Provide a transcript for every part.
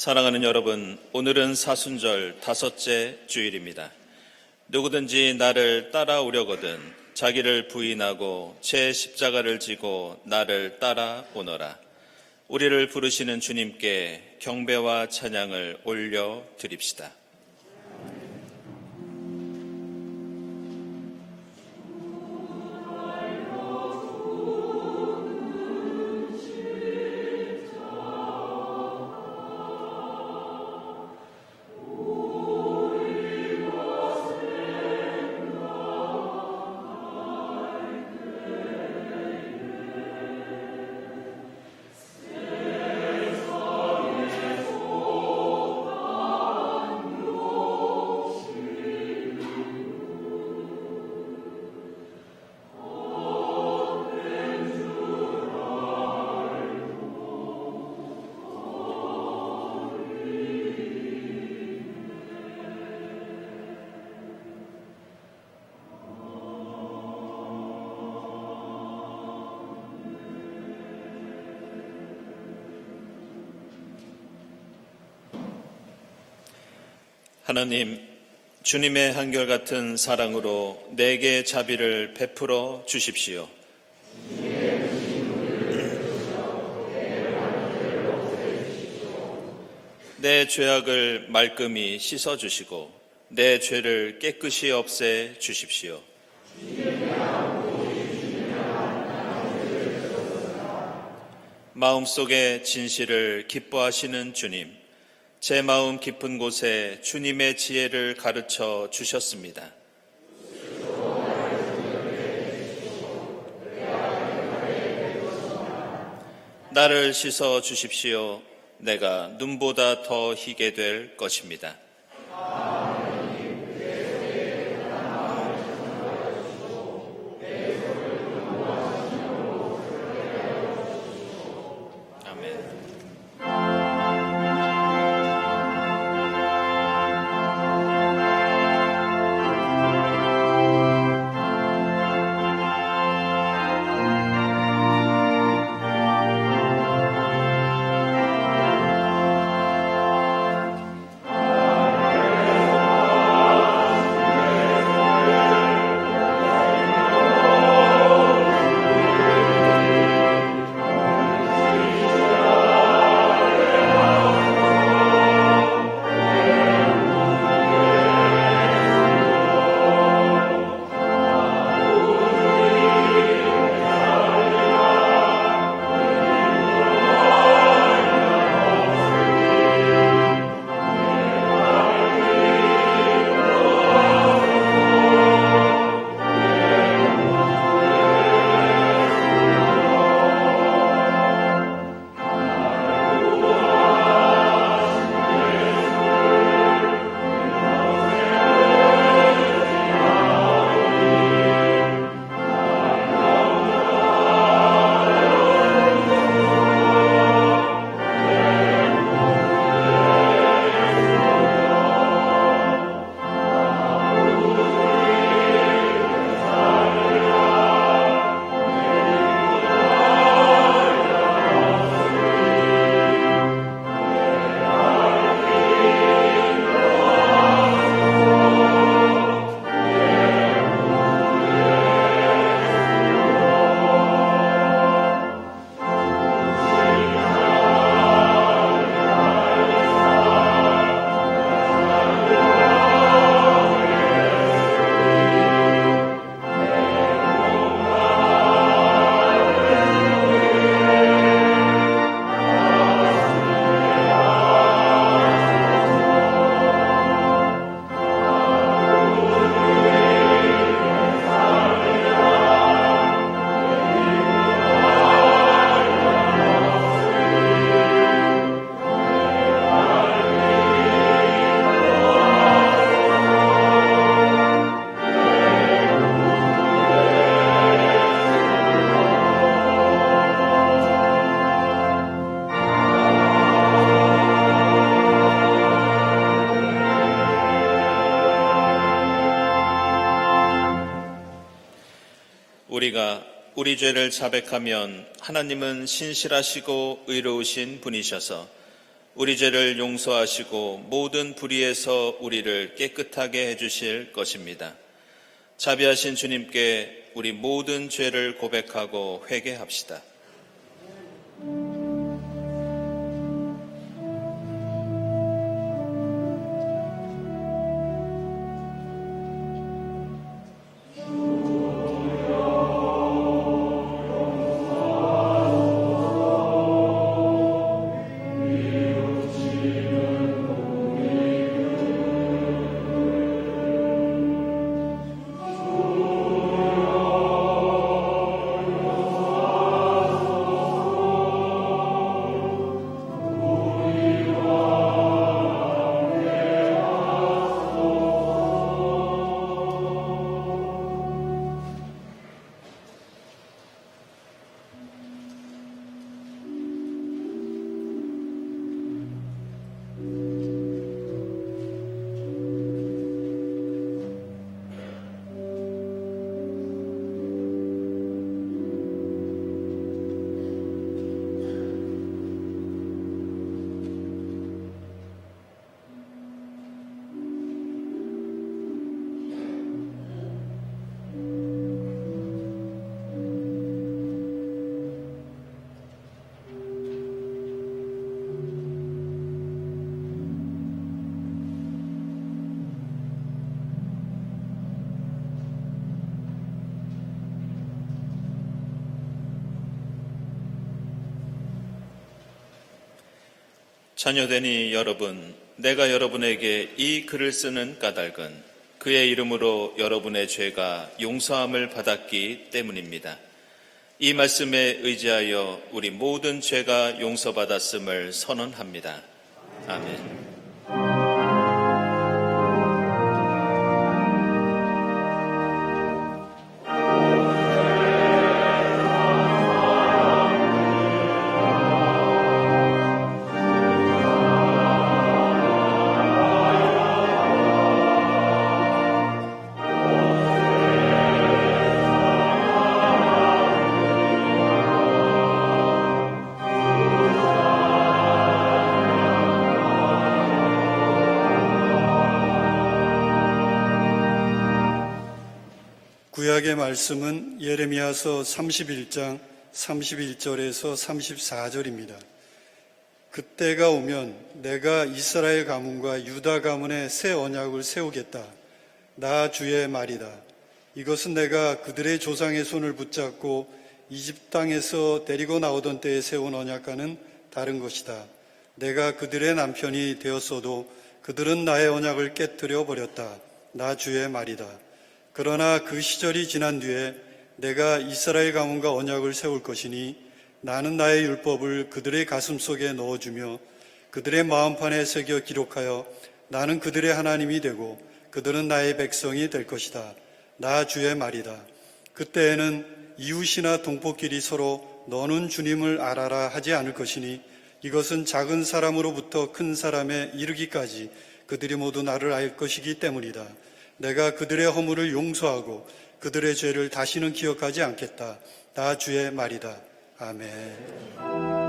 사랑하는 여러분, 오늘은 사순절 5째 주일입니다. 누구든지 나를 따라오려거든 자기를 부인하고 제 십자가를 지고 나를 따라오너라. 우리를 부르시는 주님께 경배와 찬양을 올려 드립시다. 하나님, 주님의 한결같은 사랑으로 내게 자비를 베풀어 주십시오. 내 죄악을 말끔히 씻어 주시고 내 죄를 깨끗이 없애 주십시오. 마음속의 진실을 기뻐하시는 주님, 제 마음 깊은 곳에 주님의 지혜를 가르쳐 주셨습니다. 나를 씻어 주십시오. 내가 눈보다 더 희게 될 것입니다. 우리가 우리 죄를 자백하면 하나님은 신실하시고 의로우신 분이셔서 우리 죄를 용서하시고 모든 불의에서 우리를 깨끗하게 해주실 것입니다. 자비하신 주님께 우리 모든 죄를 고백하고 회개합시다. 자녀되니 여러분, 내가 여러분에게 이 글을 쓰는 까닭은 그의 이름으로 여러분의 죄가 용서함을 받았기 때문입니다. 이 말씀에 의지하여 우리 모든 죄가 용서받았음을 선언합니다. 아멘. 구약의 말씀은 예레미야서 31장 31절에서 34절입니다. 그때가 오면 내가 이스라엘 가문과 유다 가문의 새 언약을 세우겠다. 나 주의 말이다. 이것은 내가 그들의 조상의 손을 붙잡고 이집 땅에서 데리고 나오던 때에 세운 언약과는 다른 것이다. 내가 그들의 남편이 되었어도 그들은 나의 언약을 깨뜨려 버렸다. 나 주의 말이다. 그러나 그 시절이 지난 뒤에 내가 이스라엘 가문과 언약을 세울 것이니 나는 나의 율법을 그들의 가슴 속에 넣어주며 그들의 마음판에 새겨 기록하여 나는 그들의 하나님이 되고 그들은 나의 백성이 될 것이다. 나 주의 말이다. 그때에는 이웃이나 동포끼리 서로 너는 주님을 알아라 하지 않을 것이니 이것은 작은 사람으로부터 큰 사람에 이르기까지 그들이 모두 나를 알 것이기 때문이다. 내가 그들의 허물을 용서하고 그들의 죄를 다시는 기억하지 않겠다. 나 주의 말이다. 아멘.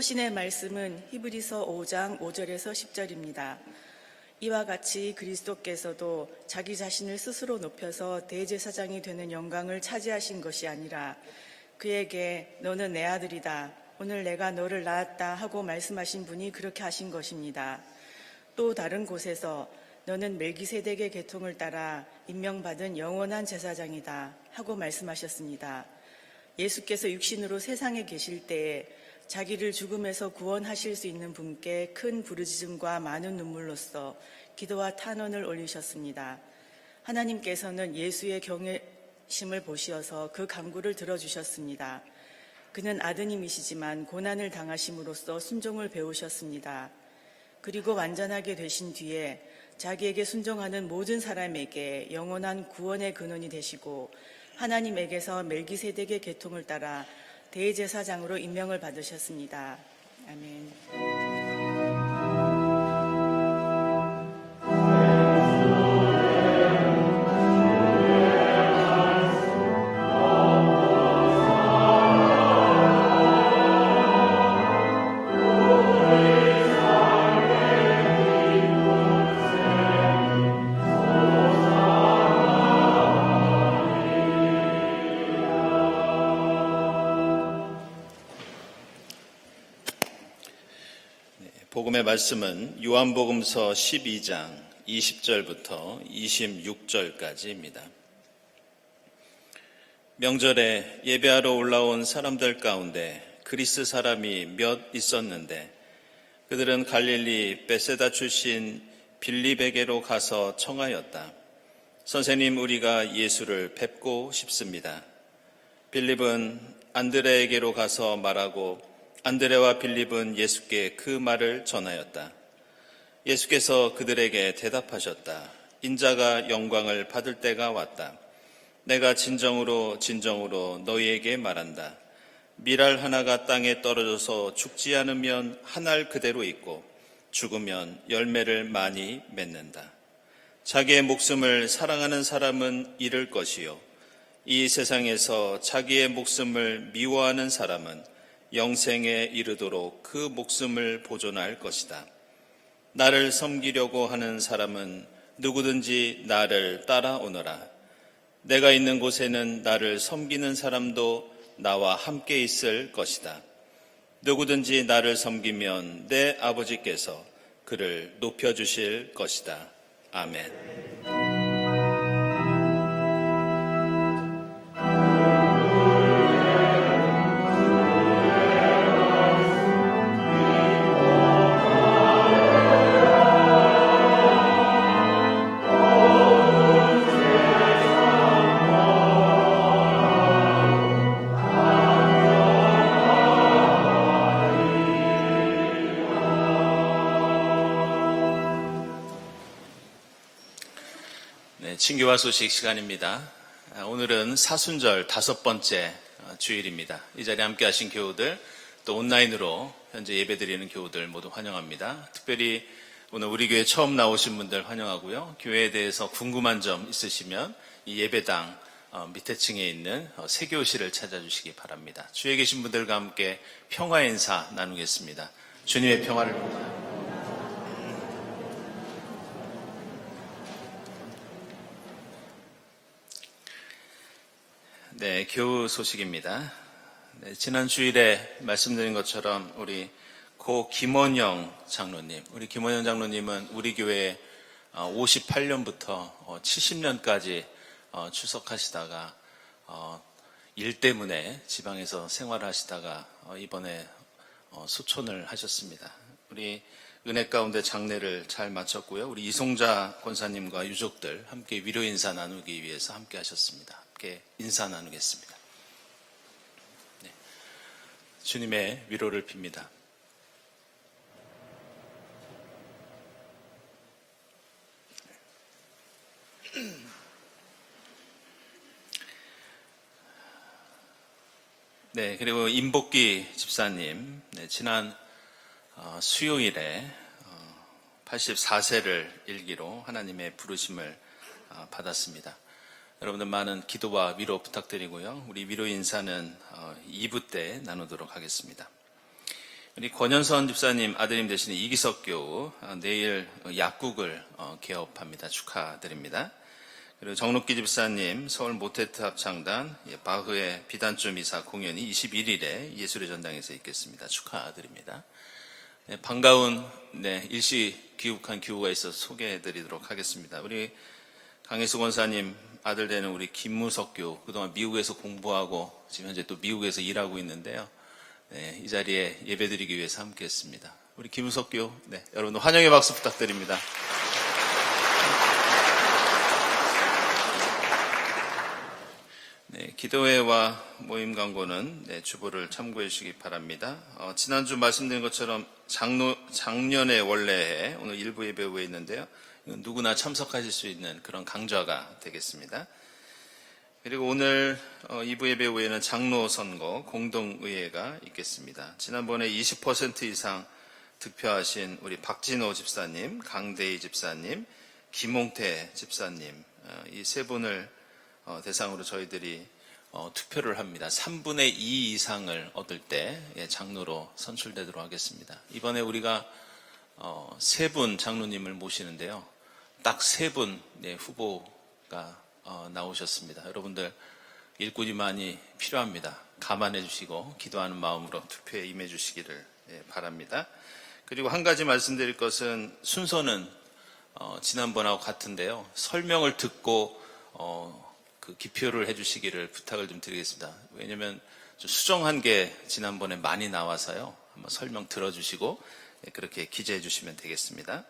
서신의 말씀은 히브리서 5장 5절에서 10절입니다. 이와 같이 그리스도께서도 자기 자신을 스스로 높여서 대제사장이 되는 영광을 차지하신 것이 아니라 그에게 너는 내 아들이다. 오늘 내가 너를 낳았다 하고 말씀하신 분이 그렇게 하신 것입니다. 또 다른 곳에서 너는 멜기세덱의 계통을 따라 임명받은 영원한 제사장이다 하고 말씀하셨습니다. 예수께서 육신으로 세상에 계실 때에 자기를 죽음에서 구원하실 수 있는 분께 큰 부르짖음과 많은 눈물로써 기도와 탄원을 올리셨습니다. 하나님께서는 예수의 경외심을 보시어서 그 간구를 들어주셨습니다. 그는 아드님이시지만 고난을 당하심으로써 순종을 배우셨습니다. 그리고 완전하게 되신 뒤에 자기에게 순종하는 모든 사람에게 영원한 구원의 근원이 되시고 하나님에게서 멜기세덱의 계통을 따라 대제사장으로 임명을 받으셨습니다. 아멘. 복음의 말씀은 요한복음서 12장 20절부터 26절까지입니다. 명절에 예배하러 올라온 사람들 가운데 그리스 사람이 몇 있었는데 그들은 갈릴리 베세다 출신 빌립에게로 가서 청하였다. 선생님, 우리가 예수를 뵙고 싶습니다. 빌립은 안드레에게로 가서 말하고 안드레와 빌립은 예수께 그 말을 전하였다. 예수께서 그들에게 대답하셨다. 인자가 영광을 받을 때가 왔다. 내가 진정으로 너희에게 말한다. 밀알 하나가 땅에 떨어져서 죽지 않으면 한 알 그대로 있고 죽으면 열매를 많이 맺는다. 자기의 목숨을 사랑하는 사람은 잃을 것이요 이 세상에서 자기의 목숨을 미워하는 사람은 영생에 이르도록 그 목숨을 보존할 것이다. 나를 섬기려고 하는 사람은 누구든지 나를 따라오너라. 내가 있는 곳에는 나를 섬기는 사람도 나와 함께 있을 것이다. 누구든지 나를 섬기면 내 아버지께서 그를 높여주실 것이다. 아멘. 친교와 소식 시간입니다. 오늘은 사순절 5번째 주일입니다. 이 자리에 함께 하신 교우들, 또 온라인으로 현재 예배드리는 교우들 모두 환영합니다. 특별히 오늘 우리 교회 처음 나오신 분들 환영하고요. 교회에 대해서 궁금한 점 있으시면 이 예배당 밑에 층에 있는 세교실을 찾아주시기 바랍니다. 주위에 계신 분들과 함께 평화 인사 나누겠습니다. 주님의 평화를 보자. 네, 교우 소식입니다. 네, 지난 주일에 말씀드린 것처럼 우리 고 김원영 장로님, 우리 김원영 장로님은 우리 교회에 58년부터 70년까지 출석하시다가 일 때문에 지방에서 생활하시다가 이번에 소천을 하셨습니다. 우리 은혜 가운데 장례를 잘 마쳤고요. 우리 이송자 권사님과 유족들 함께 위로 인사 나누기 위해서 함께 하셨습니다. 함께 인사 나누겠습니다. 네. 주님의 위로를 빕니다. 네, 그리고 임복기 집사님, 네, 지난 수요일에 84세를 일기로 하나님의 부르심을 받았습니다. 여러분들 많은 기도와 위로 부탁드리고요. 우리 위로 인사는 2부 때 나누도록 하겠습니다. 우리 권현선 집사님 아드님 되시는 이기석 교우 내일 약국을 개업합니다. 축하드립니다. 그리고 정록기 집사님 서울 모테트 합창단 바흐의 비단주 미사 공연이 21일에 예술의 전당에서 있겠습니다. 축하드립니다. 네, 반가운 일시 귀국한 교우가 있어서 소개해드리도록 하겠습니다. 우리 강혜수 권사님 아들 되는 우리 김무석 교우, 그동안 미국에서 공부하고 지금 현재 또 미국에서 일하고 있는데요. 네, 이 자리에 예배드리기 위해서 함께했습니다. 우리 김무석 교우, 여러분들 환영의 박수 부탁드립니다. 네, 기도회와 모임 광고는 주보를 참고해 주시기 바랍니다. 지난주 말씀드린 것처럼 작년의 원래에 오늘 일부 예배 후에 있는데요. 누구나 참석하실 수 있는 그런 강좌가 되겠습니다. 그리고 오늘 2부 예배 후에는 장로 선거 공동의회가 있겠습니다. 지난번에 20% 이상 득표하신 우리 박진호 집사님, 강대희 집사님, 김홍태 집사님 이 세 분을 대상으로 저희들이 투표를 합니다. 3분의 2 이상을 얻을 때 장로로 선출되도록 하겠습니다. 이번에 우리가 세 분 장로님을 모시는데요. 딱 세 분 후보가 나오셨습니다. 여러분들 일꾼이 많이 필요합니다. 감안해 주시고 기도하는 마음으로 투표에 임해 주시기를 바랍니다. 그리고 한 가지 말씀드릴 것은 순서는 지난번하고 같은데요. 설명을 듣고 그 기표를 해주시기를 부탁을 좀 드리겠습니다. 왜냐하면 좀 수정한 게 지난번에 많이 나와서요. 한번 설명 들어주시고 그렇게 기재해 주시면 되겠습니다.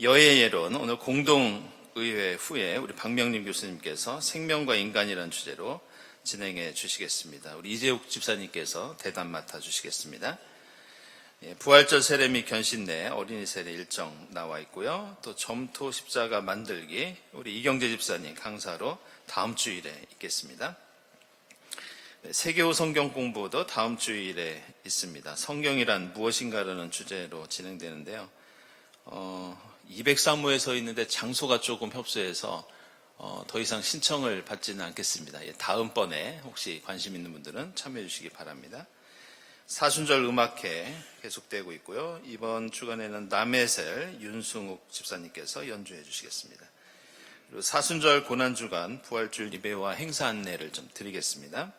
여의 예론 오늘 공동의회 후에 우리 박명림 교수님께서 생명과 인간이라는 주제로 진행해 주시겠습니다. 우리 이재욱 집사님께서 대담 맡아 주시겠습니다. 부활절 세례 및 견신내 어린이 세례 일정 나와 있고요. 또 점토 십자가 만들기 우리 이경재 집사님 강사로 다음 주일에 있겠습니다. 세계호 성경 공부도 다음 주일에 있습니다. 성경이란 무엇인가라는 주제로 진행되는데요. 203호에 서 있는데 장소가 조금 협소해서 더 이상 신청을 받지는 않겠습니다. 다음번에 혹시 관심 있는 분들은 참여해 주시기 바랍니다. 사순절 음악회 계속되고 있고요. 이번 주간에는 남해셀 윤승욱 집사님께서 연주해 주시겠습니다. 그리고 사순절 고난주간 부활주일 예배와 행사 안내를 좀 드리겠습니다.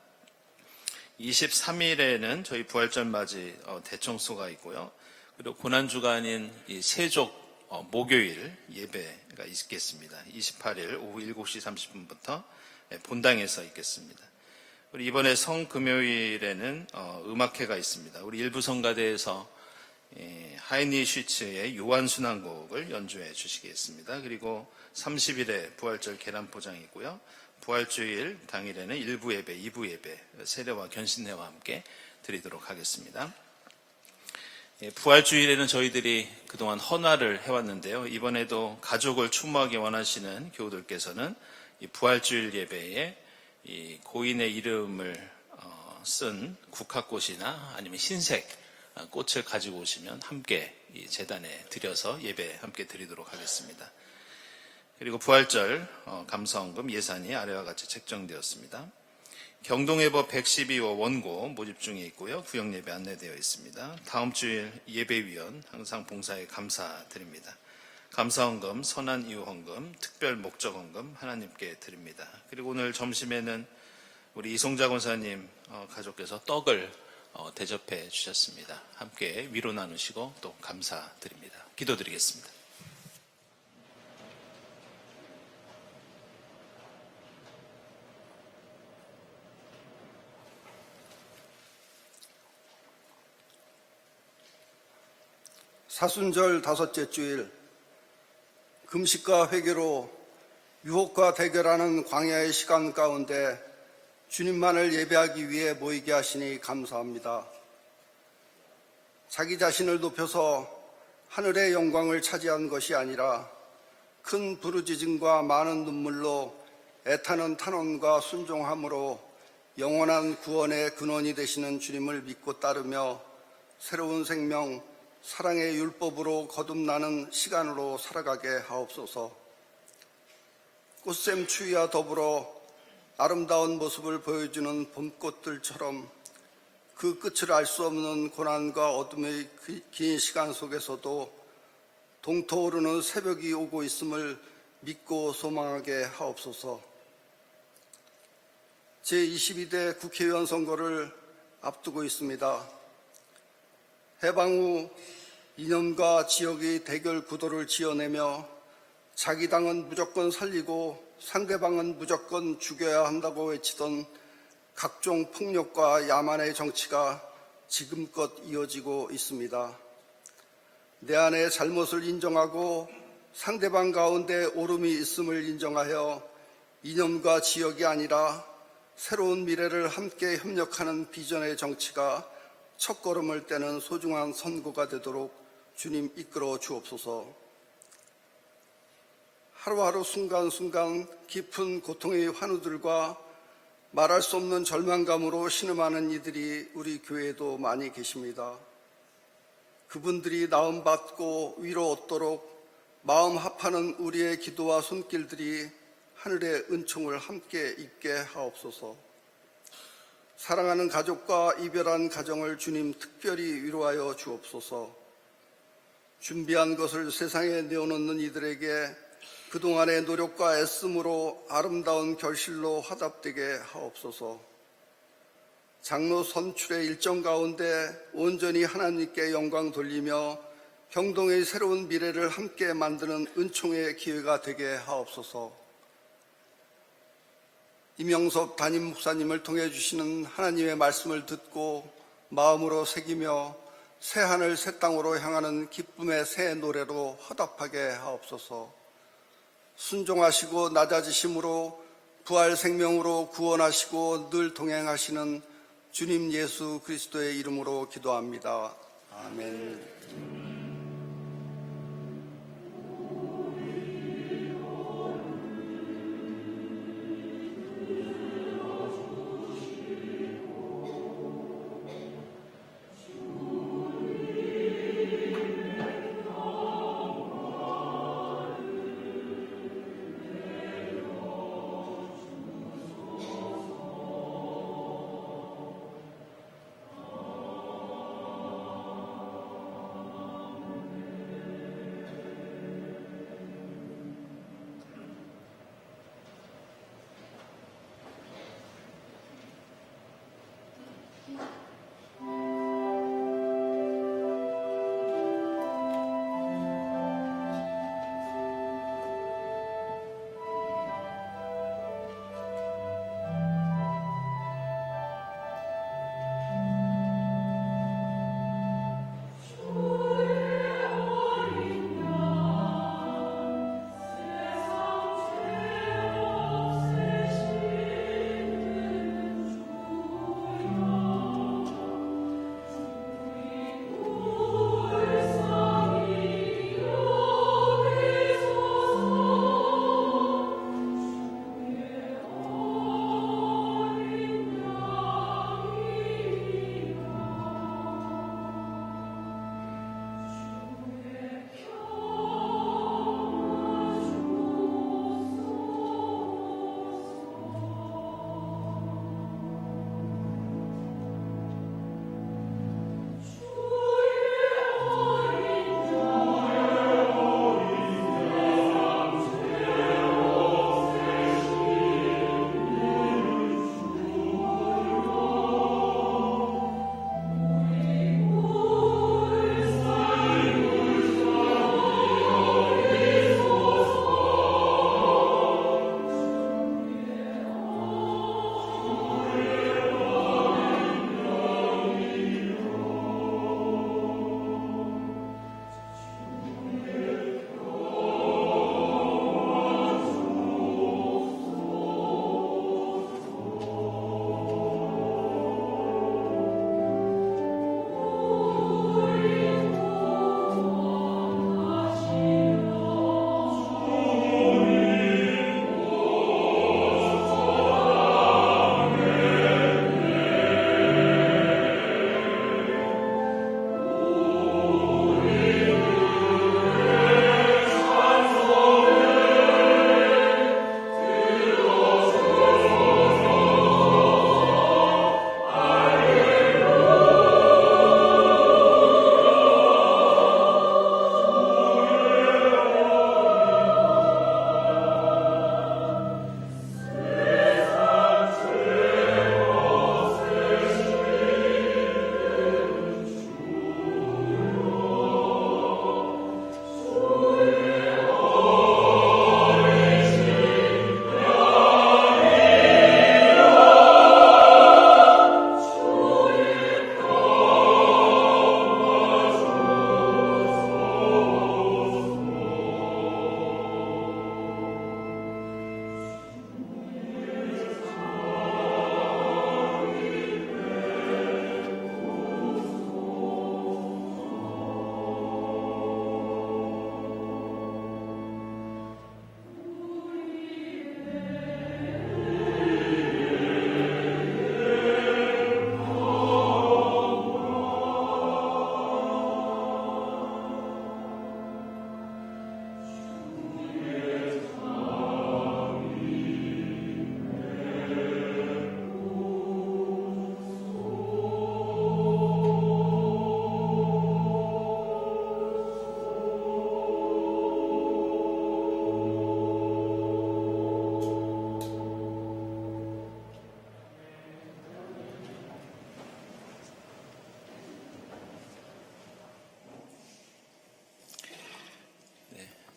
23일에는 저희 부활절 맞이 대청소가 있고요. 그리고 고난주간인 이 세족 목요일 예배가 있겠습니다. 28일 오후 7시 30분부터 본당에서 있겠습니다. 우리 이번에 성금요일에는 음악회가 있습니다. 우리 일부 성가대에서 하이니 슈츠의 요한순환곡을 연주해 주시겠습니다. 그리고 30일에 부활절 계란포장이 있고요. 부활주일 당일에는 1부 예배, 2부 예배, 세례와 견신례와 함께 드리도록 하겠습니다. 부활주일에는 저희들이 그동안 헌화를 해왔는데요. 이번에도 가족을 추모하기 원하시는 교우들께서는 이 부활주일 예배에 이 고인의 이름을 쓴 국화꽃이나 아니면 흰색 꽃을 가지고 오시면 함께 이 재단에 드려서 예배 함께 드리도록 하겠습니다. 그리고 부활절 감사헌금 예산이 아래와 같이 책정되었습니다. 경동예법 112호 원고 모집 중에 있고요. 구역예배 안내되어 있습니다. 다음 주일 예배위원 항상 봉사에 감사드립니다. 감사헌금, 선한이유헌금, 특별목적헌금 하나님께 드립니다. 그리고 오늘 점심에는 우리 이송자 권사님 가족께서 떡을 대접해 주셨습니다. 함께 위로 나누시고 또 감사드립니다. 기도드리겠습니다. 사순절 다섯째 주일 금식과 회개로 유혹과 대결하는 광야의 시간 가운데 주님만을 예배하기 위해 모이게 하시니 감사합니다. 자기 자신을 높여서 하늘의 영광을 차지한 것이 아니라 큰 부르짖음과 많은 눈물로 애타는 탄원과 순종함으로 영원한 구원의 근원이 되시는 주님을 믿고 따르며 새로운 생명, 사랑의 율법으로 거듭나는 시간으로 살아가게 하옵소서. 꽃샘 추위와 더불어 아름다운 모습을 보여주는 봄꽃들처럼 그 끝을 알 수 없는 고난과 어둠의 긴 시간 속에서도 동토오르는 새벽이 오고 있음을 믿고 소망하게 하옵소서. 제22대 국회의원 선거를 앞두고 있습니다. 해방 후 이념과 지역의 대결 구도를 지어내며 자기 당은 무조건 살리고 상대방은 무조건 죽여야 한다고 외치던 각종 폭력과 야만의 정치가 지금껏 이어지고 있습니다. 내 안에 잘못을 인정하고 상대방 가운데 옳음이 있음을 인정하여 이념과 지역이 아니라 새로운 미래를 함께 협력하는 비전의 정치가 첫걸음을 떼는 소중한 선고가 되도록 주님 이끌어 주옵소서. 하루하루 순간순간 깊은 고통의 환우들과 말할 수 없는 절망감으로 신음하는 이들이 우리 교회에도 많이 계십니다. 그분들이 나음받고 위로 얻도록 마음 합하는 우리의 기도와 손길들이 하늘의 은총을 함께 입게 하옵소서. 사랑하는 가족과 이별한 가정을 주님 특별히 위로하여 주옵소서. 준비한 것을 세상에 내어놓는 이들에게 그동안의 노력과 애씀으로 아름다운 결실로 화답되게 하옵소서. 장로 선출의 일정 가운데 온전히 하나님께 영광 돌리며 경동의 새로운 미래를 함께 만드는 은총의 기회가 되게 하옵소서. 이명섭 담임 목사님을 통해 주시는 하나님의 말씀을 듣고 마음으로 새기며 새하늘 새 땅으로 향하는 기쁨의 새 노래로 화답하게 하옵소서. 순종하시고 낮아지심으로 부활 생명으로 구원하시고 늘 동행하시는 주님 예수 그리스도의 이름으로 기도합니다. 아멘.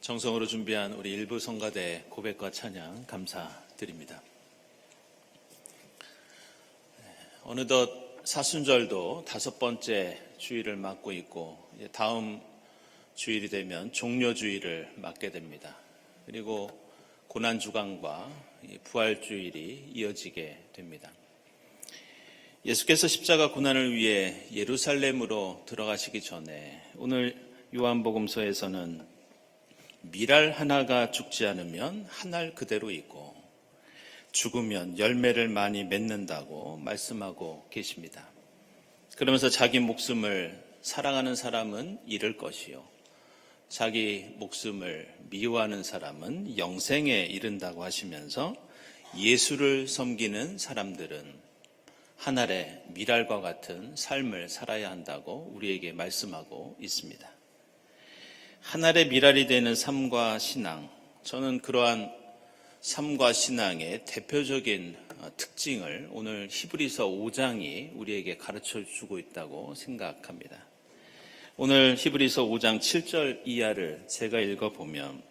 정성으로 준비한 우리 일부 성가대 고백과 찬양 감사드립니다. 어느덧 사순절도 5번째 주일을 맞고 있고 다음 주일이 되면 종려주일을 맞게 됩니다. 그리고 고난주간과 부활주일이 이어지게 됩니다. 예수께서 십자가 고난을 위해 예루살렘으로 들어가시기 전에 오늘 요한복음서에서는 밀알 하나가 죽지 않으면 한 알 그대로 있고 죽으면 열매를 많이 맺는다고 말씀하고 계십니다. 그러면서 자기 목숨을 사랑하는 사람은 잃을 것이요 자기 목숨을 미워하는 사람은 영생에 이른다고 하시면서 예수를 섬기는 사람들은 한 알의 밀알과 같은 삶을 살아야 한다고 우리에게 말씀하고 있습니다. 한 알의 밀알이 되는 삶과 신앙, 저는 그러한 삶과 신앙의 대표적인 특징을 오늘 히브리서 5장이 우리에게 가르쳐주고 있다고 생각합니다. 오늘 히브리서 5장 7절 이하를 제가 읽어보면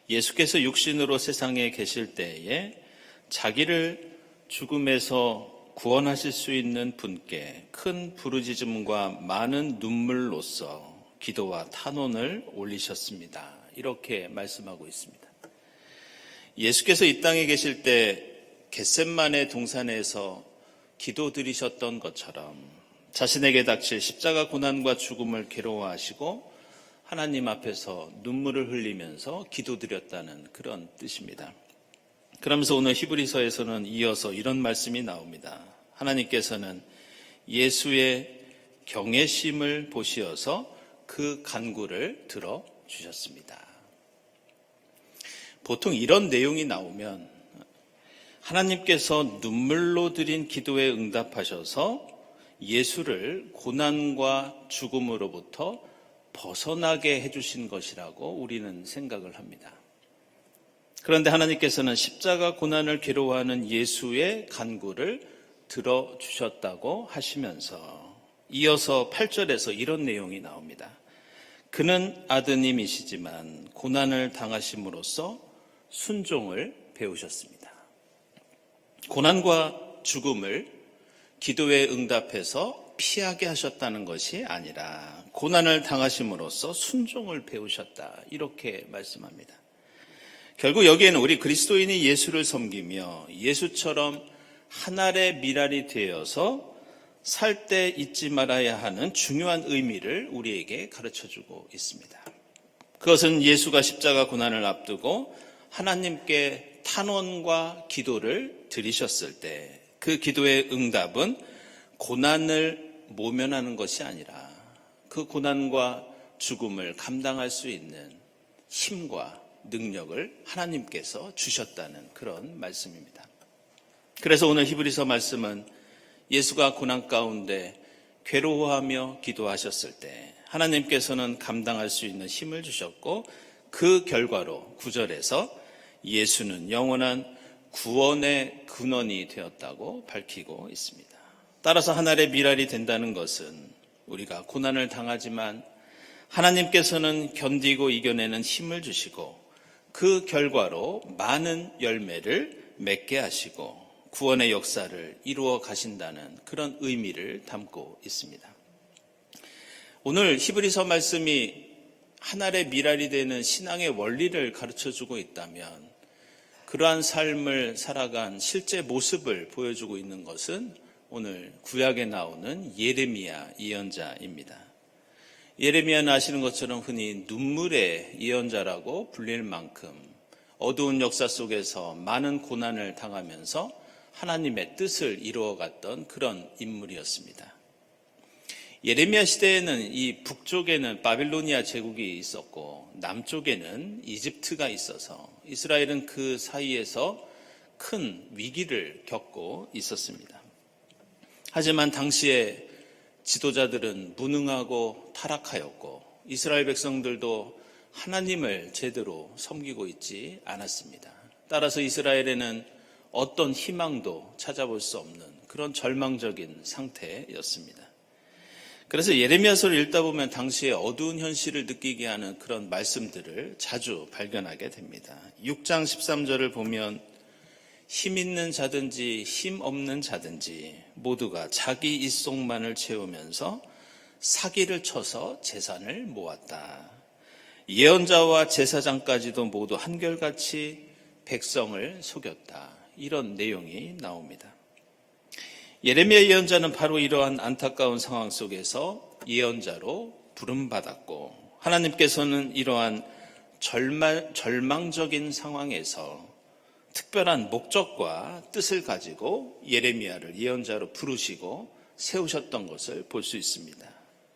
예수께서 육신으로 세상에 계실 때에 자기를 죽음에서 구원하실 수 있는 분께 큰 부르짖음과 많은 눈물로써 기도와 탄원을 올리셨습니다. 이렇게 말씀하고 있습니다. 예수께서 이 땅에 계실 때 겟셋마네 동산에서 기도드리셨던 것처럼 자신에게 닥칠 십자가 고난과 죽음을 괴로워하시고 하나님 앞에서 눈물을 흘리면서 기도드렸다는 그런 뜻입니다. 그러면서 오늘 히브리서에서는 이어서 이런 말씀이 나옵니다. 하나님께서는 예수의 경외심을 보시어서 그 간구를 들어주셨습니다. 보통 이런 내용이 나오면 하나님께서 눈물로 드린 기도에 응답하셔서 예수를 고난과 죽음으로부터 벗어나게 해주신 것이라고 우리는 생각을 합니다. 그런데 하나님께서는 십자가 고난을 괴로워하는 예수의 간구를 들어주셨다고 하시면서 이어서 8절에서 이런 내용이 나옵니다. 그는 아드님이시지만 고난을 당하심으로써 순종을 배우셨습니다. 고난과 죽음을 기도에 응답해서 피하게 하셨다는 것이 아니라 고난을 당하심으로써 순종을 배우셨다. 이렇게 말씀합니다. 결국 여기에는 우리 그리스도인이 예수를 섬기며 예수처럼 한 알의 밀알이 되어서 살 때 잊지 말아야 하는 중요한 의미를 우리에게 가르쳐주고 있습니다. 그것은 예수가 십자가 고난을 앞두고 하나님께 탄원과 기도를 드리셨을 때 그 기도의 응답은 고난을 모면하는 것이 아니라 그 고난과 죽음을 감당할 수 있는 힘과 능력을 하나님께서 주셨다는 그런 말씀입니다. 그래서 오늘 히브리서 말씀은 예수가 고난 가운데 괴로워하며 기도하셨을 때 하나님께서는 감당할 수 있는 힘을 주셨고 그 결과로 9절에서 예수는 영원한 구원의 근원이 되었다고 밝히고 있습니다. 따라서 하나의 밀알이 된다는 것은 우리가 고난을 당하지만 하나님께서는 견디고 이겨내는 힘을 주시고 그 결과로 많은 열매를 맺게 하시고 구원의 역사를 이루어 가신다는 그런 의미를 담고 있습니다. 오늘 히브리서 말씀이 한 알의 밀알이 되는 신앙의 원리를 가르쳐주고 있다면 그러한 삶을 살아간 실제 모습을 보여주고 있는 것은 오늘 구약에 나오는 예레미야 예언자입니다. 예레미야는 아시는 것처럼 흔히 눈물의 예언자라고 불릴 만큼 어두운 역사 속에서 많은 고난을 당하면서 하나님의 뜻을 이루어갔던 그런 인물이었습니다. 예레미야 시대에는 이 북쪽에는 바빌로니아 제국이 있었고 남쪽에는 이집트가 있어서 이스라엘은 그 사이에서 큰 위기를 겪고 있었습니다. 하지만 당시에 지도자들은 무능하고 타락하였고 이스라엘 백성들도 하나님을 제대로 섬기고 있지 않았습니다. 따라서 이스라엘에는 어떤 희망도 찾아볼 수 없는 그런 절망적인 상태였습니다. 그래서 예레미야서를 읽다 보면 당시의 어두운 현실을 느끼게 하는 그런 말씀들을 자주 발견하게 됩니다. 6장 13절을 보면 힘 있는 자든지 힘 없는 자든지 모두가 자기 입속만을 채우면서 사기를 쳐서 재산을 모았다. 예언자와 제사장까지도 모두 한결같이 백성을 속였다. 이런 내용이 나옵니다. 예레미야 예언자는 바로 이러한 안타까운 상황 속에서 예언자로 부름받았고, 하나님께서는 이러한 절망적인 상황에서 특별한 목적과 뜻을 가지고 예레미야를 예언자로 부르시고 세우셨던 것을 볼 수 있습니다.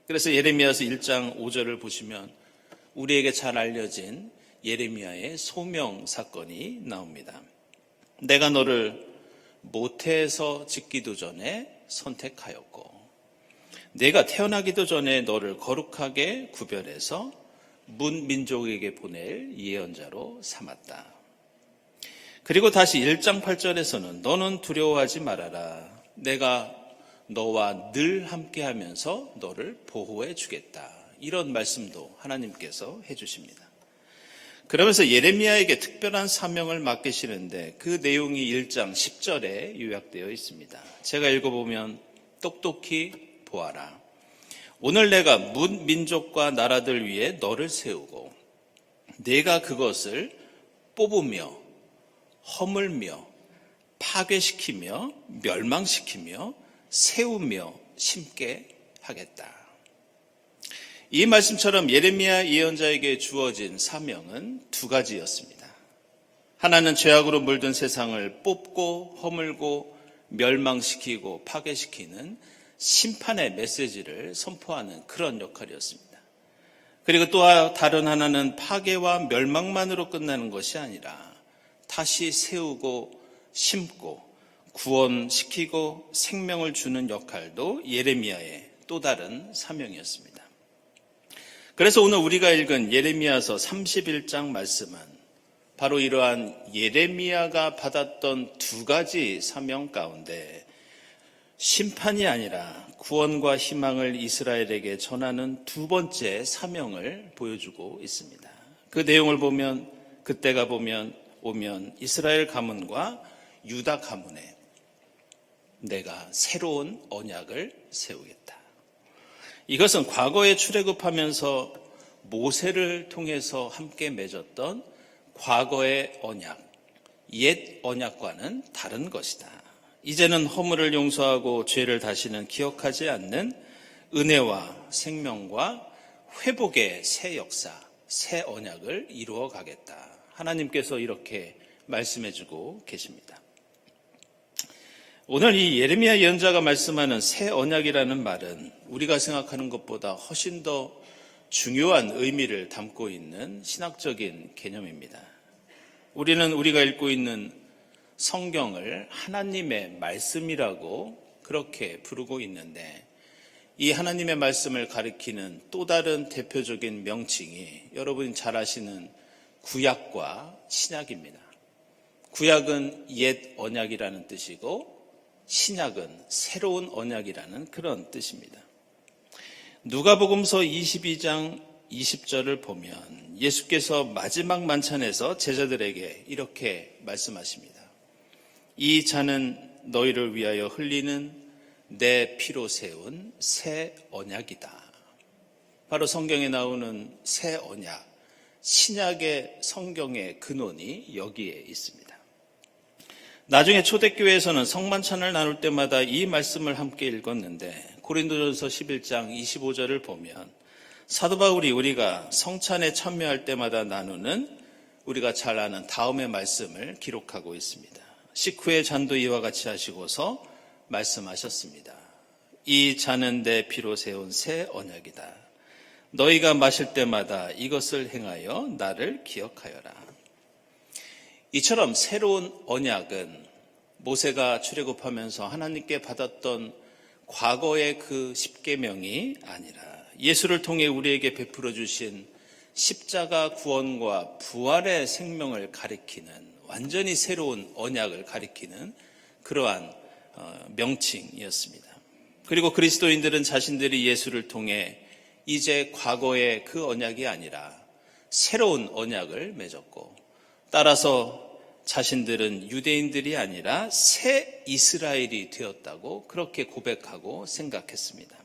그래서 예레미야서 1장 5절을 보시면 우리에게 잘 알려진 예레미야의 소명 사건이 나옵니다. 내가 너를 모태에서 짓기도 전에 선택하였고 내가 태어나기도 전에 너를 거룩하게 구별해서 문 민족에게 보낼 예언자로 삼았다. 그리고 다시 1장 8절에서는 너는 두려워하지 말아라. 내가 너와 늘 함께하면서 너를 보호해 주겠다. 이런 말씀도 하나님께서 해주십니다. 그러면서 예레미야에게 특별한 사명을 맡기시는데 그 내용이 1장 10절에 요약되어 있습니다. 제가 읽어보면 똑똑히 보아라. 오늘 내가 문 민족과 나라들 위에 너를 세우고 내가 그것을 뽑으며 허물며 파괴시키며 멸망시키며 세우며 심게 하겠다. 이 말씀처럼 예레미야 예언자에게 주어진 사명은 두 가지였습니다. 하나는 죄악으로 물든 세상을 뽑고 허물고 멸망시키고 파괴시키는 심판의 메시지를 선포하는 그런 역할이었습니다. 그리고 또 다른 하나는 파괴와 멸망만으로 끝나는 것이 아니라 다시 세우고 심고 구원시키고 생명을 주는 역할도 예레미야의 또 다른 사명이었습니다. 그래서 오늘 우리가 읽은 예레미야서 31장 말씀은 바로 이러한 예레미야가 받았던 두 가지 사명 가운데 심판이 아니라 구원과 희망을 이스라엘에게 전하는 두 번째 사명을 보여주고 있습니다. 그 내용을 보면 그때가 오면 이스라엘 가문과 유다 가문에 내가 새로운 언약을 세우겠다. 이것은 과거에 출애굽하면서 모세를 통해서 함께 맺었던 과거의 언약, 옛 언약과는 다른 것이다. 이제는 허물을 용서하고 죄를 다시는 기억하지 않는 은혜와 생명과 회복의 새 역사, 새 언약을 이루어 가겠다. 하나님께서 이렇게 말씀해주고 계십니다. 오늘 이 예레미야 예언자가 말씀하는 새 언약이라는 말은 우리가 생각하는 것보다 훨씬 더 중요한 의미를 담고 있는 신학적인 개념입니다. 우리는 우리가 읽고 있는 성경을 하나님의 말씀이라고 그렇게 부르고 있는데 이 하나님의 말씀을 가리키는 또 다른 대표적인 명칭이 여러분이 잘 아시는 구약과 신약입니다. 구약은 옛 언약이라는 뜻이고 신약은 새로운 언약이라는 그런 뜻입니다. 누가복음서 22장 20절을 보면 예수께서 마지막 만찬에서 제자들에게 이렇게 말씀하십니다. 이 잔은 너희를 위하여 흘리는 내 피로 세운 새 언약이다. 바로 성경에 나오는 새 언약, 신약의 성경의 근원이 여기에 있습니다. 나중에 초대교회에서는 성만찬을 나눌 때마다 이 말씀을 함께 읽었는데 고린도전서 11장 25절을 보면 사도 바울이 우리가 성찬에 참여할 때마다 나누는 우리가 잘 아는 다음의 말씀을 기록하고 있습니다. 식후에 잔도 이와 같이 하시고서 말씀하셨습니다. 이 잔은 내 피로 세운 새 언약이다. 너희가 마실 때마다 이것을 행하여 나를 기억하여라. 이처럼 새로운 언약은 모세가 출애굽하면서 하나님께 받았던 과거의 그 십계명이 아니라 예수를 통해 우리에게 베풀어 주신 십자가 구원과 부활의 생명을 가리키는 완전히 새로운 언약을 가리키는 그러한 명칭이었습니다. 그리고 그리스도인들은 자신들이 예수를 통해 이제 과거의 그 언약이 아니라 새로운 언약을 맺었고, 따라서 자신들은 유대인들이 아니라 새 이스라엘이 되었다고 그렇게 고백하고 생각했습니다.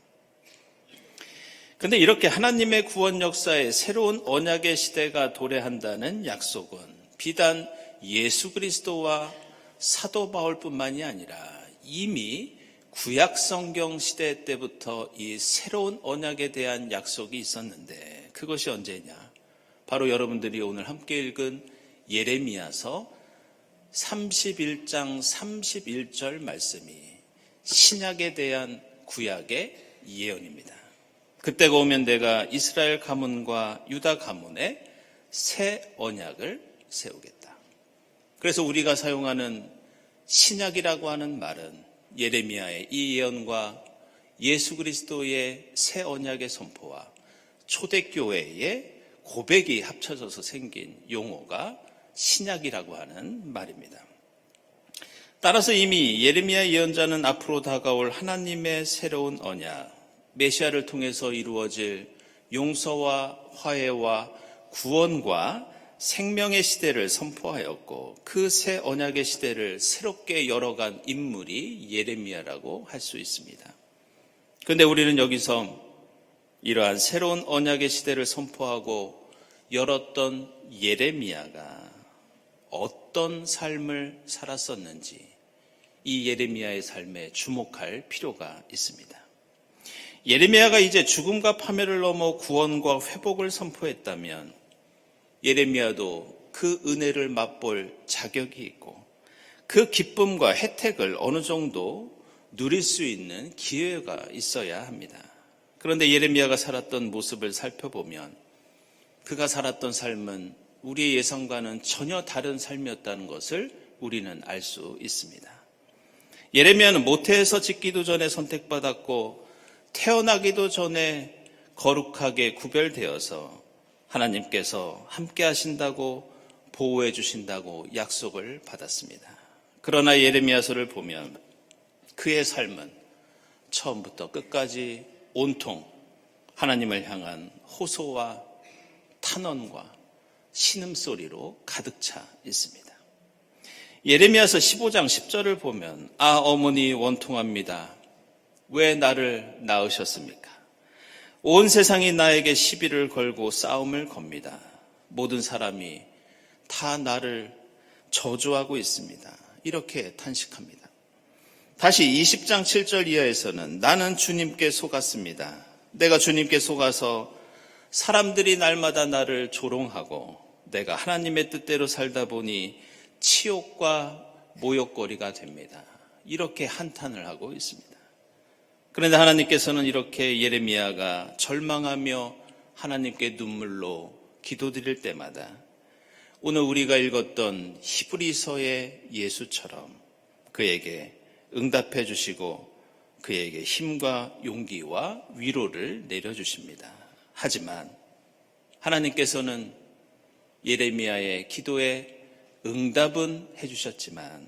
그런데 이렇게 하나님의 구원 역사에 새로운 언약의 시대가 도래한다는 약속은 비단 예수 그리스도와 사도 바울뿐만이 아니라 이미 구약 성경 시대 때부터 이 새로운 언약에 대한 약속이 있었는데, 그것이 언제냐? 바로 여러분들이 오늘 함께 읽은 예레미야서 31장 31절 말씀이 신약에 대한 구약의 예언입니다. 그때가 오면 내가 이스라엘 가문과 유다 가문에 새 언약을 세우겠다. 그래서 우리가 사용하는 신약이라고 하는 말은 예레미야의 이 예언과 예수 그리스도의 새 언약의 선포와 초대교회의 고백이 합쳐져서 생긴 용어가 신약이라고 하는 말입니다. 따라서 이미 예레미야 예언자는 앞으로 다가올 하나님의 새로운 언약, 메시아를 통해서 이루어질 용서와 화해와 구원과 생명의 시대를 선포하였고, 그 새 언약의 시대를 새롭게 열어간 인물이 예레미야라고 할 수 있습니다. 그런데 우리는 여기서 이러한 새로운 언약의 시대를 선포하고 열었던 예레미야가 어떤 삶을 살았었는지 이 예레미야의 삶에 주목할 필요가 있습니다. 예레미야가 이제 죽음과 파멸을 넘어 구원과 회복을 선포했다면 예레미야도 그 은혜를 맛볼 자격이 있고 그 기쁨과 혜택을 어느 정도 누릴 수 있는 기회가 있어야 합니다. 그런데 예레미야가 살았던 모습을 살펴보면 그가 살았던 삶은 우리의 예상과는 전혀 다른 삶이었다는 것을 우리는 알 수 있습니다. 예레미야는 모태에서 짓기도 전에 선택받았고 태어나기도 전에 거룩하게 구별되어서 하나님께서 함께 하신다고 보호해 주신다고 약속을 받았습니다. 그러나 예레미야서를 보면 그의 삶은 처음부터 끝까지 온통 하나님을 향한 호소와 탄원과 신음소리로 가득 차 있습니다. 예레미야서 15장 10절을 보면 어머니 원통합니다. 왜 나를 낳으셨습니까? 온 세상이 나에게 시비를 걸고 싸움을 겁니다. 모든 사람이 다 나를 저주하고 있습니다. 이렇게 탄식합니다. 다시 20장 7절 이하에서는 나는 주님께 속았습니다. 내가 주님께 속아서 사람들이 날마다 나를 조롱하고 내가 하나님의 뜻대로 살다 보니 치욕과 모욕거리가 됩니다. 이렇게 한탄을 하고 있습니다. 그런데 하나님께서는 이렇게 예레미야가 절망하며 하나님께 눈물로 기도드릴 때마다 오늘 우리가 읽었던 히브리서의 예수처럼 그에게 응답해 주시고 그에게 힘과 용기와 위로를 내려주십니다. 하지만 하나님께서는 예레미야의 기도에 응답은 해주셨지만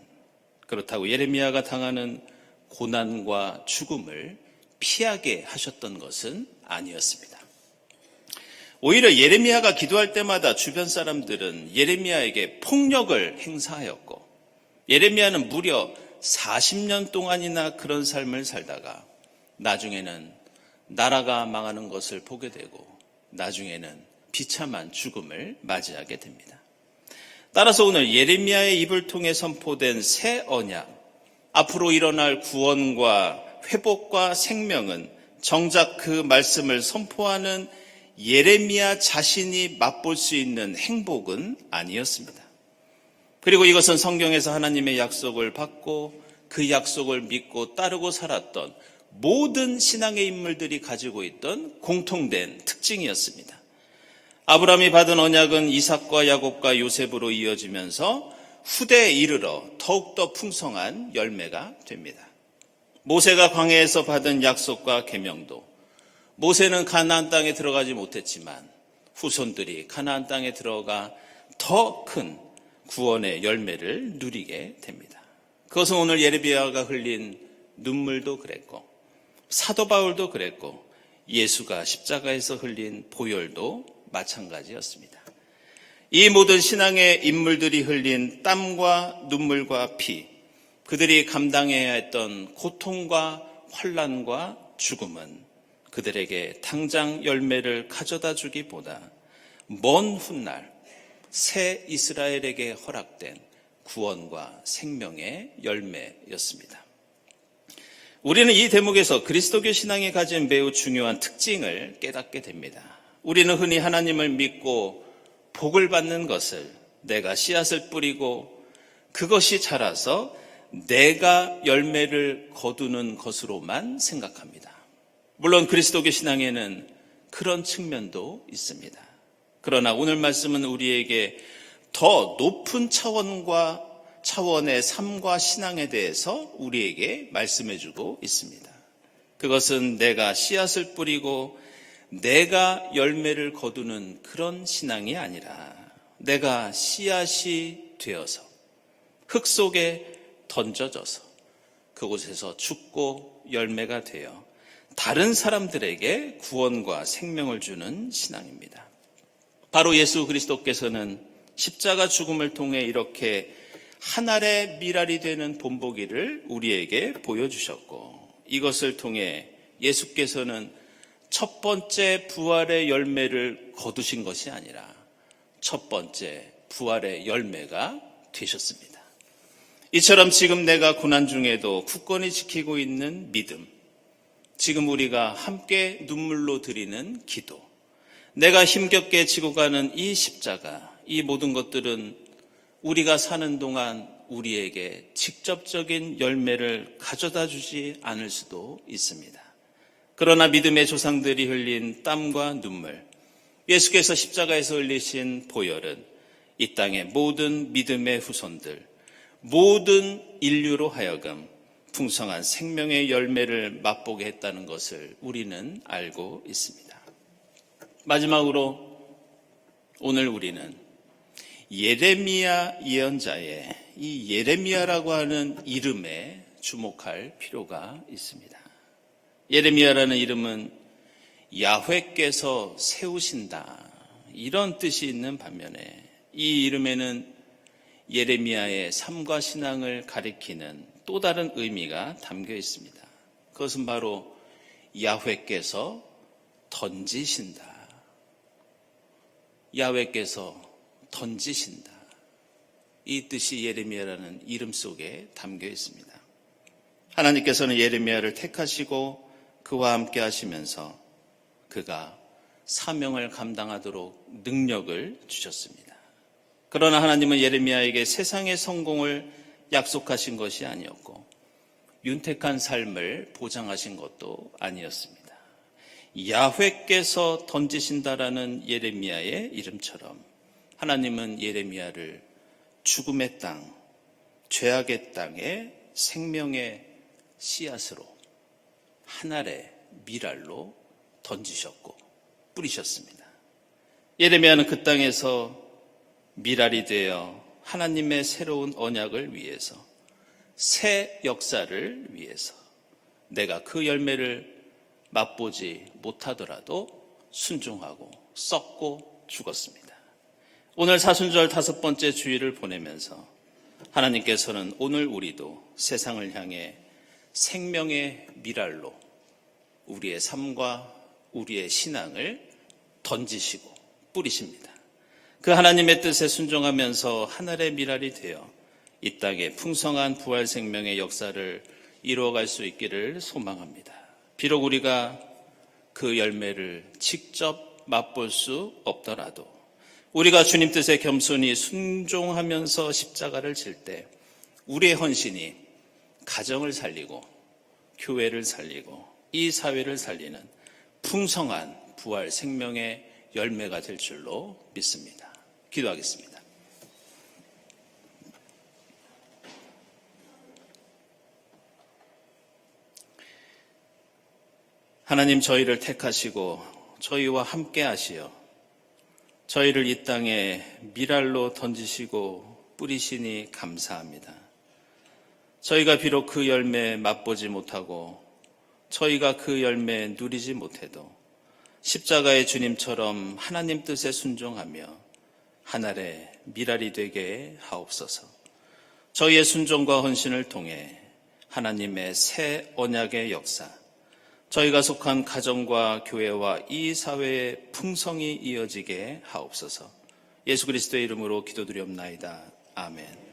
그렇다고 예레미야가 당하는 고난과 죽음을 피하게 하셨던 것은 아니었습니다. 오히려 예레미야가 기도할 때마다 주변 사람들은 예레미야에게 폭력을 행사하였고 예레미야는 무려 40년 동안이나 그런 삶을 살다가 나중에는 나라가 망하는 것을 보게 되고 나중에는 비참한 죽음을 맞이하게 됩니다. 따라서 오늘 예레미야의 입을 통해 선포된 새 언약, 앞으로 일어날 구원과 회복과 생명은 정작 그 말씀을 선포하는 예레미야 자신이 맛볼 수 있는 행복은 아니었습니다. 그리고 이것은 성경에서 하나님의 약속을 받고 그 약속을 믿고 따르고 살았던 모든 신앙의 인물들이 가지고 있던 공통된 특징이었습니다. 아브라함이 받은 언약은 이삭과 야곱과 요셉으로 이어지면서 후대에 이르러 더욱더 풍성한 열매가 됩니다. 모세가 광야에서 받은 약속과 계명도 모세는 가나안 땅에 들어가지 못했지만 후손들이 가나안 땅에 들어가 더 큰 구원의 열매를 누리게 됩니다. 그것은 오늘 예레미야가 흘린 눈물도 그랬고 사도 바울도 그랬고 예수가 십자가에서 흘린 보혈도 마찬가지였습니다. 이 모든 신앙의 인물들이 흘린 땀과 눈물과 피, 그들이 감당해야 했던 고통과 환난과 죽음은 그들에게 당장 열매를 가져다 주기보다 먼 훗날 새 이스라엘에게 허락된 구원과 생명의 열매였습니다. 우리는 이 대목에서 그리스도교 신앙이 가진 매우 중요한 특징을 깨닫게 됩니다. 우리는 흔히 하나님을 믿고 복을 받는 것을 내가 씨앗을 뿌리고 그것이 자라서 내가 열매를 거두는 것으로만 생각합니다. 물론 그리스도교 신앙에는 그런 측면도 있습니다. 그러나 오늘 말씀은 우리에게 더 높은 차원의 삶과 신앙에 대해서 우리에게 말씀해주고 있습니다. 그것은 내가 씨앗을 뿌리고 내가 열매를 거두는 그런 신앙이 아니라 내가 씨앗이 되어서 흙 속에 던져져서 그곳에서 죽고 열매가 되어 다른 사람들에게 구원과 생명을 주는 신앙입니다. 바로 예수 그리스도께서는 십자가 죽음을 통해 이렇게 한 알의 밀알이 되는 본보기를 우리에게 보여주셨고 이것을 통해 예수께서는 첫 번째 부활의 열매를 거두신 것이 아니라 첫 번째 부활의 열매가 되셨습니다. 이처럼 지금 내가 고난 중에도 굳건히 지키고 있는 믿음, 지금 우리가 함께 눈물로 드리는 기도, 내가 힘겹게 지고 가는 이 십자가, 이 모든 것들은 우리가 사는 동안 우리에게 직접적인 열매를 가져다 주지 않을 수도 있습니다. 그러나 믿음의 조상들이 흘린 땀과 눈물, 예수께서 십자가에서 흘리신 보혈은 이 땅의 모든 믿음의 후손들, 모든 인류로 하여금 풍성한 생명의 열매를 맛보게 했다는 것을 우리는 알고 있습니다. 마지막으로 오늘 우리는 예레미야 예언자의 이 예레미야라고 하는 이름에 주목할 필요가 있습니다. 예레미야라는 이름은 야훼께서 세우신다 이런 뜻이 있는 반면에 이 이름에는 예레미야의 삶과 신앙을 가리키는 또 다른 의미가 담겨 있습니다. 그것은 바로 야훼께서 던지신다. 야훼께서 던지신다. 이 뜻이 예레미야라는 이름 속에 담겨 있습니다. 하나님께서는 예레미야를 택하시고 그와 함께 하시면서 그가 사명을 감당하도록 능력을 주셨습니다. 그러나 하나님은 예레미야에게 세상의 성공을 약속하신 것이 아니었고 윤택한 삶을 보장하신 것도 아니었습니다. 야훼께서 던지신다라는 예레미야의 이름처럼 하나님은 예레미야를 죽음의 땅, 죄악의 땅에 생명의 씨앗으로 한 알의 밀알로 던지셨고 뿌리셨습니다. 예레미야는 그 땅에서 밀알이 되어 하나님의 새로운 언약을 위해서 새 역사를 위해서 내가 그 열매를 맛보지 못하더라도 순종하고 썩고 죽었습니다. 오늘 사순절 5번째 주일을 보내면서 하나님께서는 오늘 우리도 세상을 향해 생명의 밀알로 우리의 삶과 우리의 신앙을 던지시고 뿌리십니다. 그 하나님의 뜻에 순종하면서 하늘의 밀알이 되어 이 땅에 풍성한 부활 생명의 역사를 이루어갈 수 있기를 소망합니다. 비록 우리가 그 열매를 직접 맛볼 수 없더라도 우리가 주님 뜻에 겸손히 순종하면서 십자가를 질 때 우리의 헌신이 가정을 살리고 교회를 살리고 이 사회를 살리는 풍성한 부활 생명의 열매가 될 줄로 믿습니다. 기도하겠습니다. 하나님, 저희를 택하시고 저희와 함께 하시어 저희를 이 땅에 밀알로 던지시고 뿌리시니 감사합니다. 저희가 비록 그 열매 맛보지 못하고 저희가 그 열매 누리지 못해도 십자가의 주님처럼 하나님 뜻에 순종하며 하늘의 미랄이 되게 하옵소서. 저희의 순종과 헌신을 통해 하나님의 새 언약의 역사, 저희가 속한 가정과 교회와 이 사회의 풍성이 이어지게 하옵소서. 예수 그리스도의 이름으로 기도드리옵나이다. 아멘.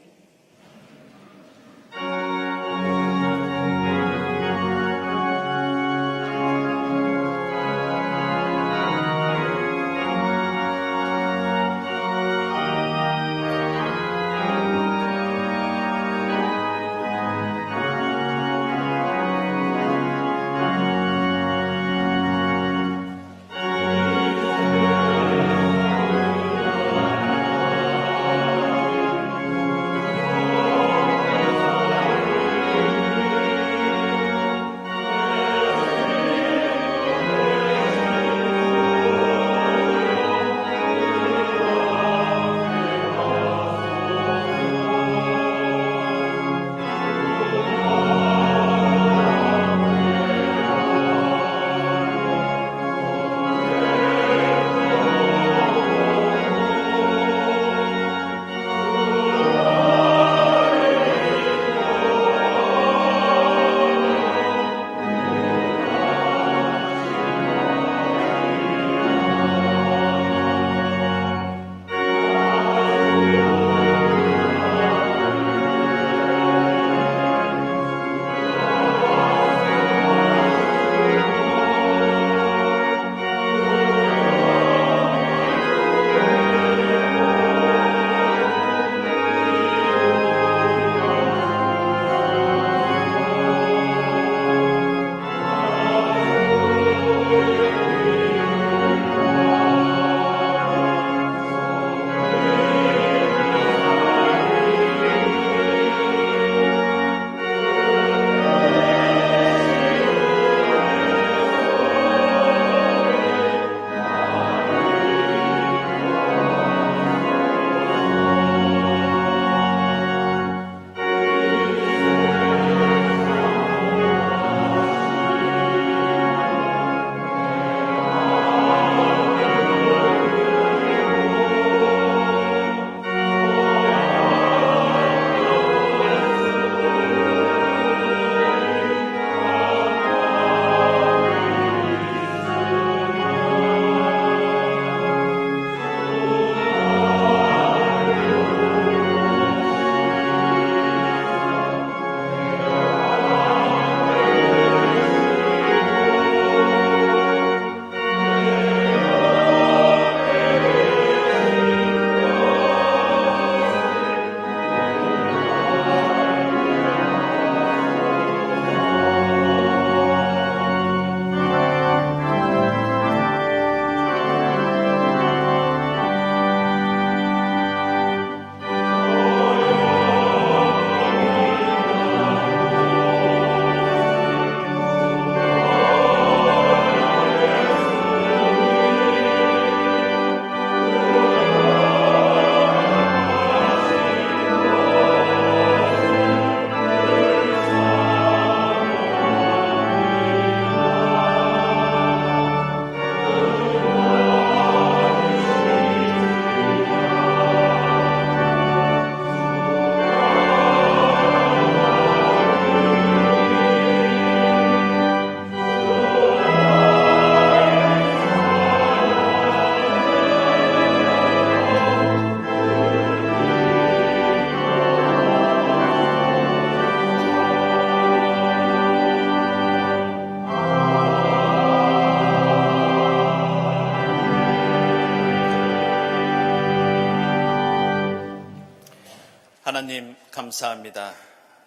하나님 감사합니다.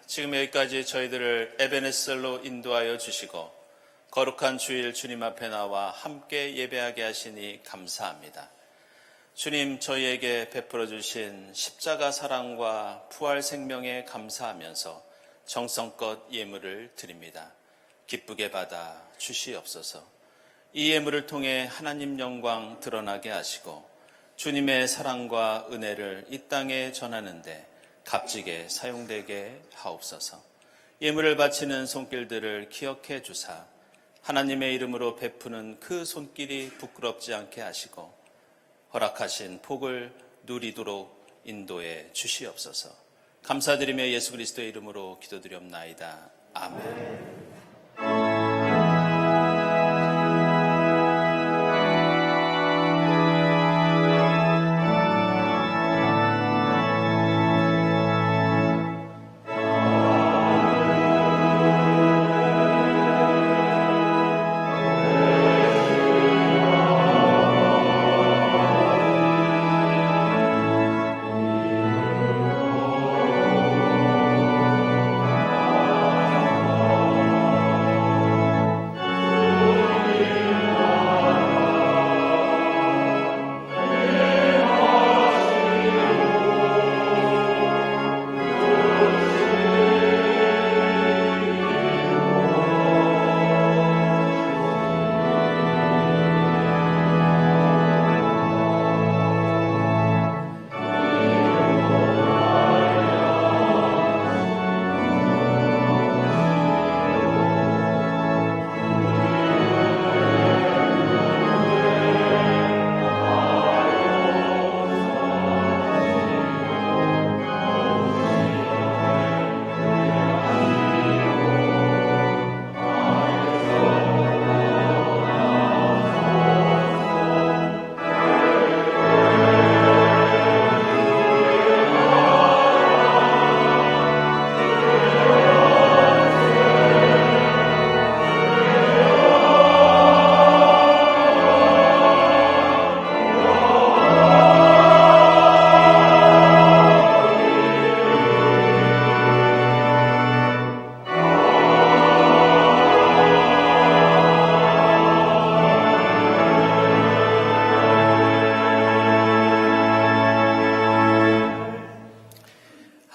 지금 여기까지 저희들을 에베네셀로 인도하여 주시고 거룩한 주일 주님 앞에 나와 함께 예배하게 하시니 감사합니다. 주님, 저희에게 베풀어 주신 십자가 사랑과 부활 생명에 감사하면서 정성껏 예물을 드립니다. 기쁘게 받아 주시옵소서. 이 예물을 통해 하나님 영광 드러나게 하시고 주님의 사랑과 은혜를 이 땅에 전하는데 값지게 사용되게 하옵소서. 예물을 바치는 손길들을 기억해 주사 하나님의 이름으로 베푸는 그 손길이 부끄럽지 않게 하시고 허락하신 복을 누리도록 인도해 주시옵소서. 감사드리며 예수 그리스도의 이름으로 기도드리옵나이다. 아멘.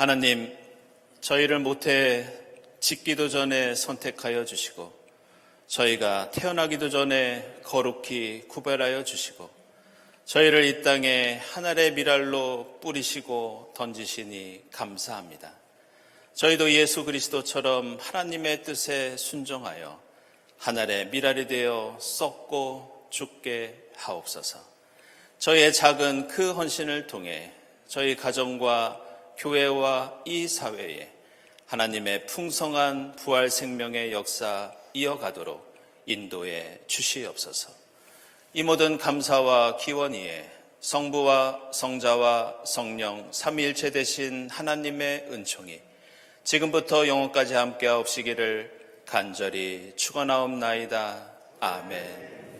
하나님, 저희를 모태 짓기도 전에 선택하여 주시고 저희가 태어나기도 전에 거룩히 구별하여 주시고 저희를 이 땅에 하늘의 미랄로 뿌리시고 던지시니 감사합니다. 저희도 예수 그리스도처럼 하나님의 뜻에 순종하여 하늘의 미랄이 되어 썩고 죽게 하옵소서. 저희의 작은 그 헌신을 통해 저희 가정과 교회와 이 사회에 하나님의 풍성한 부활 생명의 역사 이어가도록 인도해 주시옵소서. 이 모든 감사와 기원 위에 성부와 성자와 성령 삼위일체 되신 하나님의 은총이 지금부터 영원까지 함께하옵시기를 간절히 축원하옵나이다. 아멘.